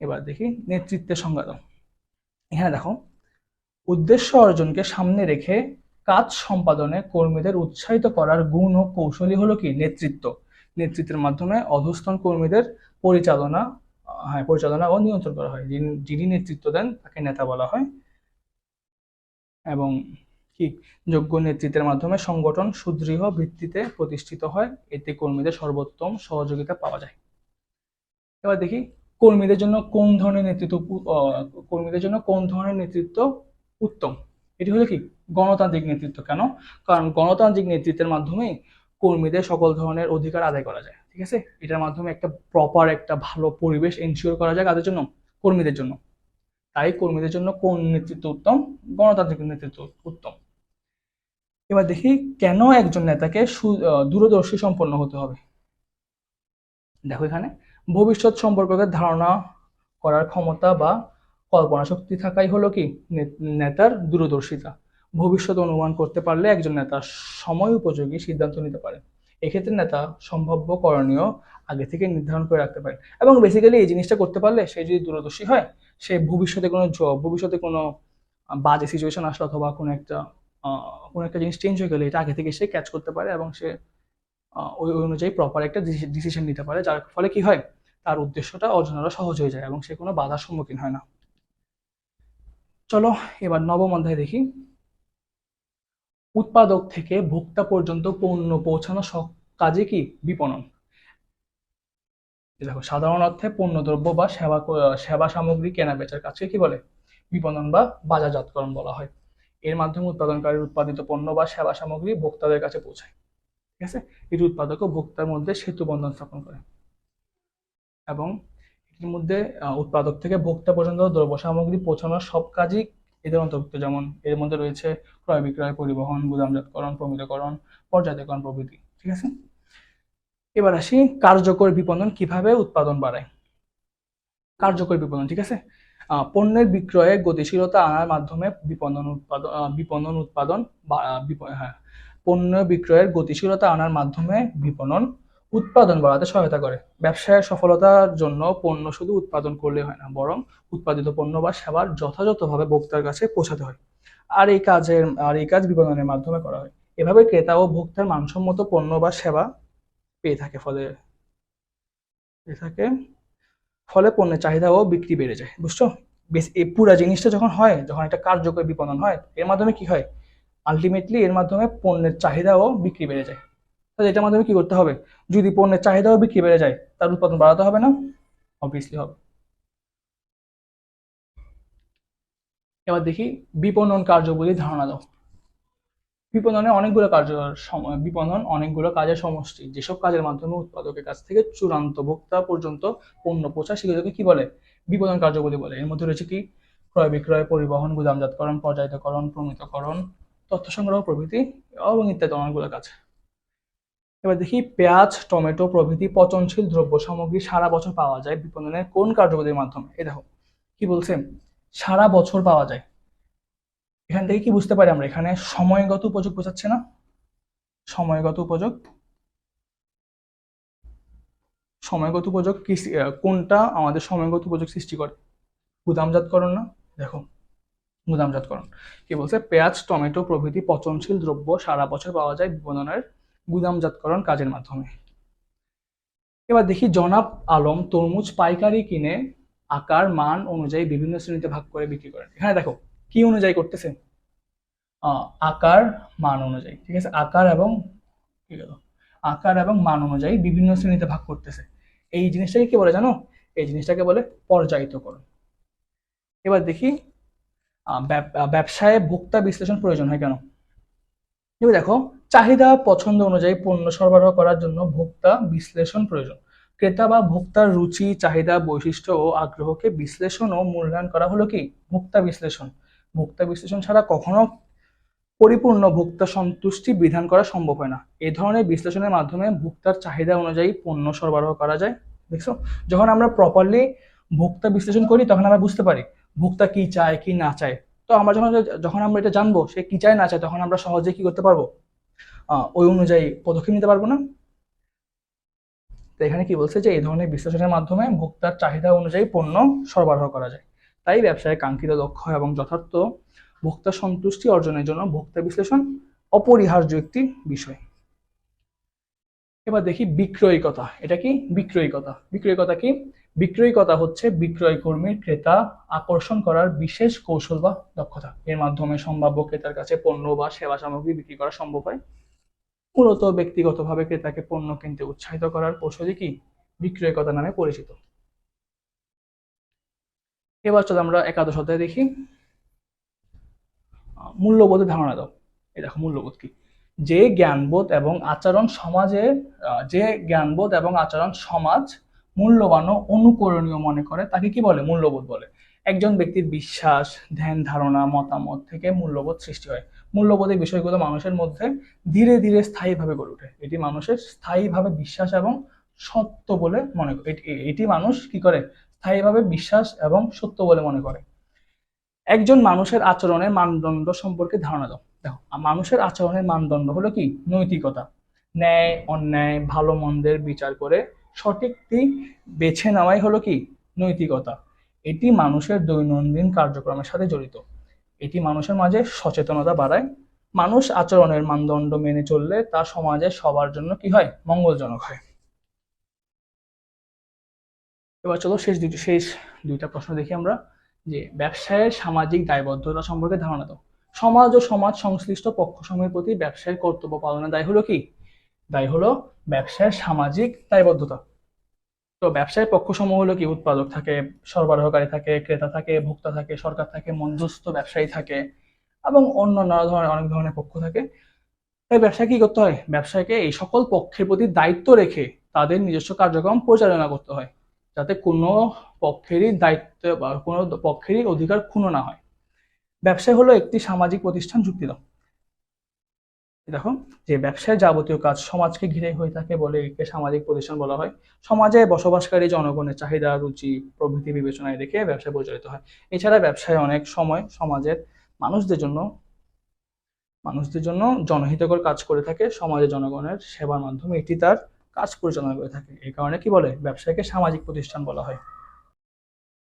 এবার দেখি, নেতৃত্বের সংজ্ঞা দাও। এখানে দেখো, উদ্দেশ্য অর্জনকে সামনে রেখে কাজ সম্পাদনে কর্মীদের উৎসাহিত করার গুণ ও কৌশলী হলো কি, নেতৃত্ব। নেতৃত্বের মাধ্যমে অধস্তন কর্মীদের পরিচালনা ও নিয়ন্ত্রণ করা হয়। যিনি নেতৃত্ব দেন তাকে নেতা বলা হয়। এবং কি, যোগ্য নেতৃত্বের মাধ্যমে সংগঠন সুদৃঢ় ভিত্তিতে প্রতিষ্ঠিত হয়, এতে কর্মীদের সর্বোত্তম সহযোগিতা পাওয়া যায়। এবার দেখি, কর্মীদের জন্য কোন ধরনের নেতৃত্ব উত্তম। এটি হলো কি, গণতান্ত্রিক নেতৃত্ব। কেন? কারণ গণতান্ত্রিক নেতৃত্বের মাধ্যমে কর্মীদের সকল ধরনের অধিকার আদায় করা যায়। ঠিক আছে, এটার মাধ্যমে একটা প্রপার একটা ভালো পরিবেশ এনশিওর করা যায় কাদের জন্য, কর্মীদের জন্য। তাই কর্মীদের জন্য কোন নেতৃত্ব উত্তম, গণতান্ত্রিক নেতৃত্ব উত্তম। এবার দেখি, কেন একজন নেতাকে দূরদর্শী সম্পন্ন হতে হবে। দেখো, এখানে ভবিষ্যৎ সম্পর্কে ধারণা করার ক্ষমতা বা কল্পনা শক্তি থাকাই হলো কি, নেতার দূরদর্শিতা। ভবিষ্যৎ অনুমান করতে পারলে একজন নেতা সময় উপযোগী সিদ্ধান্ত নিতে পারে। এক্ষেত্রে নেতা সম্ভাব্য করণীয় আগে থেকে নির্ধারণ করে রাখতে পারে, এবং বেসিক্যালি এই জিনিসটা করতে পারলে সে যদি দূরদর্শী হয়, সে ভবিষ্যতে কোনো বাজে সিচুয়েশন আসলে অথবা কোনো একটা জিনিস চেঞ্জ হয়ে গেলে এটা আগে থেকে সে ক্যাচ করতে পারে, এবং সে ওই অনুযায়ী প্রপার একটা ডিসিশন নিতে পারে, যার ফলে কি হয়, তার উদ্দেশ্যটা অর্জন করা সহজ হয়ে যায় এবং সে কোনো বাধার সম্মুখীন হয় না। চলো এবার নবম অধ্যায় দেখি। উৎপাদক থেকে ভোক্তা পর্যন্ত পণ্য পৌঁছানো সব কাজে কি, বিপণন। দেখো, সাধারণ অর্থে পণ্যদ্রব্য বা সেবা সামগ্রী কেনা বেচার কাজকে কি বলে, বিপণন বা বাজারজাতকরণ বলা হয়। এর মাধ্যমে উৎপাদনকারীর উৎপাদিত পণ্য বা সেবা সামগ্রী ভোক্তাদের কাছে পৌঁছায়। ঠিক আছে, এটি উৎপাদক ও ভোক্তার মধ্যে সেতু বন্ধন স্থাপন করে, এবং এর মধ্যে উৎপাদক থেকে ভোক্তা পর্যন্ত দ্রব্য সামগ্রী পৌঁছানোর সব কাজই এদের অন্তর্ভুক্ত, যেমন এর মধ্যে রয়েছে ক্রয় বিক্রয়, পরিবহন, গুদামজাতকরণ, প্রমিতকরণ, পর্যায়করণ প্রভৃতি। ঠিক আছে, এবার আসি কার্যকর বিপণন কিভাবে উৎপাদন বাড়ায়। কার্যকর বিপণন, ঠিক আছে, পণ্যের বিক্রয়ে গতিশীলতা আনার মাধ্যমে বিপণন উৎপাদন হ্যাঁ, পণ্য বিক্রয়ের গতিশীলতা আনার মাধ্যমে বিপণন উৎপাদন বাড়াতে সহায়তা করে। ব্যবসায়ের সফলতার জন্য পণ্য শুধু উৎপাদন করলে হয় না, বরং উৎপাদিত পণ্য বা সেবার যথাযথভাবে ভোক্তার কাছে পৌঁছাতে হয়। এই কাজ বিপণনের মাধ্যমে করা হয়। এভাবে ক্রেতা ও ভোক্তার মানসম্মত পণ্য বা সেবা পেয়ে থাকে, ফলে পণ্যের চাহিদা ও বিক্রি বেড়ে যায়। বুঝছো? বেশ, এই পুরো জিনিসটা যখন হয়, যখন একটা কার্যকর বিপণন হয়, এর মাধ্যমে কি হয়, আলটিমেটলি এর মাধ্যমে পণ্যের চাহিদা ও বিক্রি বেড়ে যায়। তাহলে এটার মাধ্যমে কি করতে হবে, যদি পণ্যের চাহিদা ও বিক্রি বেড়ে যায়, তার উৎপাদন বাড়াতে হবে না? অবভিয়াসলি হবে। এবার দেখি বিপণন কার্যবলীর ধারণা দাও। বিপণন অনেকগুলো কাজের সমষ্টি। যেসব কাজের মাধ্যমে উৎপাদকের কাছ থেকে চূড়ান্ত ভোক্তা পর্যন্ত পণ্য পৌঁছায় সেগুলোকে কি বলে, বিপণন কার্যবলী বলে। এর মধ্যে রয়েছে কি, ক্রয় বিক্রয়, পরিবহন, গুদামজাতকরণ, পর্যায়করণ, প্রমিতকরণ, তথ্য সংগ্রহ প্রভৃতি এবং ইত্যাদি অনেকগুলো কাজ। এবার দেখি পেঁয়াজ, টমেটো প্রভৃতি পচনশীল দ্রব্য সামগ্রী সারা বছর পাওয়া যায় বিপণনের কোন কার্যবলীর মাধ্যমে। এই দেখো কি বলছে, সারা বছর পাওয়া যায়। এখান থেকে কি বুঝতে পারি আমরা, এখানে সময়গত উপযোগ বোঝাচ্ছে না? সময়গত উপযোগ, সময়গত উপযোগ কি, কোনটা আমাদের সময়গত উপযোগ সৃষ্টি করে? গুদামজাতকরণ না? দেখো গুদামজাতকরণ কি বলছে, পেঁয়াজ, টমেটো প্রভৃতি পচনশীল দ্রব্য সারা বছর পাওয়া যায় বিপণনের গুদামজাতকরণ কাজের মাধ্যমে। এবার দেখি জনাব আলম তরমুজ পাইকারি কিনে আকার মান অনুযায়ী বিভিন্ন শ্রেণীতে ভাগ করে বিক্রি করেন। এখানে দেখো কি অনুযায়ী করতেছে, আকার মান অনুযায়ী। ঠিক আছে, আকার এবং মান অনুযায়ী বিভিন্ন শ্রেণীতে ভাগ করতেছে। এই জিনিসটাকে কি বলে জানো, এই জিনিসটাকে বলে পর্যায়িতকরণ। এবার দেখি ব্যবসায় ভোক্তা বিশ্লেষণ প্রয়োজন হয় কেন। এবার দেখো, চাহিদা পছন্দ অনুযায়ী পণ্য সরবরাহ করার জন্য ভোক্তা বিশ্লেষণ প্রয়োজন। ক্রেতা বা ভোক্তার রুচি, চাহিদা, বৈশিষ্ট্য ও আগ্রহকে বিশ্লেষণ ও মূল্যায়ন করা হলো কি, ভোক্তা বিশ্লেষণ। ভোক্তা বিশ্লেষণ ছাড়া কখনো পরিপূর্ণ ভোক্তা সন্তুষ্টি বিধান করা সম্ভব হয় না। এই ধরনের বিশ্লেষণের মাধ্যমে ভোক্তার চাহিদা অনুযায়ী পণ্য সরবরাহ করা যায়। দেখছো, যখন আমরা প্রপারলি ভোক্তা বিশ্লেষণ করি তখন আমরা বুঝতে পারি ভোক্তা কি চায় কি না চায়। তো আমরা যখন আমরা এটা জানবো সে কি চায় না চায়, তখন আমরা সহজে কি করতে পারবো, ওই অনুযায়ী পদক্ষেপ নিতে পারবো না? তো এখানে কি বলছে যে এই ধরনের বিশ্লেষণের মাধ্যমে ভোক্তার চাহিদা অনুযায়ী পণ্য সরবরাহ করা যায়। তাই ব্যবসায় কাঙ্ক্ষিত লক্ষ্য এবং যথার্থ ভোক্তা সন্তুষ্টি অর্জনের জন্য ভোক্তা বিশ্লেষণ অপরিহার্য একটি বিষয়। এবার দেখি বিক্রয়িকতা। এটা কি, বিক্রয়িকতা। বিক্রয়িকতা কি, বিক্রয়িকতা হচ্ছে বিক্রয় কর্মীর ক্রেতা আকর্ষণ করার বিশেষ কৌশল বা দক্ষতা। এর মাধ্যমে সম্ভাব্য ক্রেতার কাছে পণ্য বা সেবা সামগ্রী বিক্রি করা সম্ভব হয়। মূলত ব্যক্তিগতভাবে ক্রেতাকে পণ্য কিনতে উৎসাহিত করার কৌশলই কি, বিক্রয়িকতা নামে পরিচিত। এবার চলো আমরা একাদশ অধ্যায় দেখি, মূল্যবোধের ধারণা দাও। এই দেখো মূল্যবোধ কি, যে জ্ঞানবোধ এবং আচরণ সমাজ মূল্যবান ও অনুকরণীয় মনে করে তাকে কি বলে, মূল্যবোধ বলে। একজন ব্যক্তির বিশ্বাস, ধ্যান ধারণা, মতামত থেকে মূল্যবোধ সৃষ্টি হয়। মূল্যবোধ এই বিষয়গুলো মানুষের মধ্যে ধীরে ধীরে স্থায়ীভাবে গড়ে ওঠে। এটি মানুষের স্থায়ীভাবে বিশ্বাস এবং সত্য বলে মনে করে। এটি মানুষ কি করে, স্থায়ীভাবে বিশ্বাস এবং সত্য বলে মনে করে। একজন মানুষের আচরণের মানদণ্ড সম্পর্কে ধারণা দাও। দেখো, মানুষের আচরণের মানদণ্ড হলো কি, নৈতিকতা। ন্যায় অন্যায় ভালো মন্দের বিচার করে সঠিকটি বেছে নেওয়াই হলো কি, নৈতিকতা। এটি মানুষের দৈনন্দিন কার্যক্রমের সাথে জড়িত। এটি মানুষের মাঝে সচেতনতা বাড়ায়। মানুষ আচরণের মানদণ্ড মেনে চললে তা সমাজে সবার জন্য কি হয়, মঙ্গলজনক হয়। এবার চলো শেষ দুইটা প্রশ্ন দেখি আমরা, যে ব্যবসায়ের সামাজিক দায়বদ্ধতা সম্পর্কে ধারণা দাও। সমাজ ও সমাজ সংশ্লিষ্ট পক্ষসমূহের প্রতি ব্যবসায়ের কর্তব্য পালনের দায় হলো কি, দায় হলো ব্যবসায়ের সামাজিক দায়বদ্ধতা। তো ব্যবসায়ের পক্ষসমূহ হলো কি, উৎপাদক থাকে, সরবরাহকারী থাকে, ক্রেতা থাকে, ভোক্তা থাকে, সরকার থাকে, মধ্যস্থ ব্যবসায়ী থাকে এবং অন্য অনেক ধরনের পক্ষ থাকে। তাই ব্যবসায় কি করতে হয়, ব্যবসায়কে এই সকল পক্ষের প্রতি দায়িত্ব রেখে তাদের নিজস্ব কার্যক্রম পরিচালনা করতে হয়। যাতে কোনো পক্ষেরই দায়িত্ব বা কোনো পক্ষেরই অধিকার ক্ষুণ্ণ না হয়। ব্যবসায় হলো একটি সামাজিক প্রতিষ্ঠান। যুক্তি দাও। দেখো, যে ব্যবসায় যাবতীয় কাজ সমাজকে ঘিরে হয়ে থাকে বলে একে সামাজিক প্রতিষ্ঠান বলা হয়। সমাজে বসবাসকারী জনগণের চাহিদা, রুচি প্রভৃতি বিবেচনায় রেখে ব্যবসা পরিচালিত হয়। এছাড়া ব্যবসায় অনেক সময় সমাজের মানুষদের জন্য জনহিতকর কাজ করে থাকে। সমাজের জনগণের সেবার মাধ্যমে এটি তার কাজ পরিচালনা করে থাকে। এই কারণে কি বলে, ব্যবসায়কে সামাজিক প্রতিষ্ঠান বলা হয়।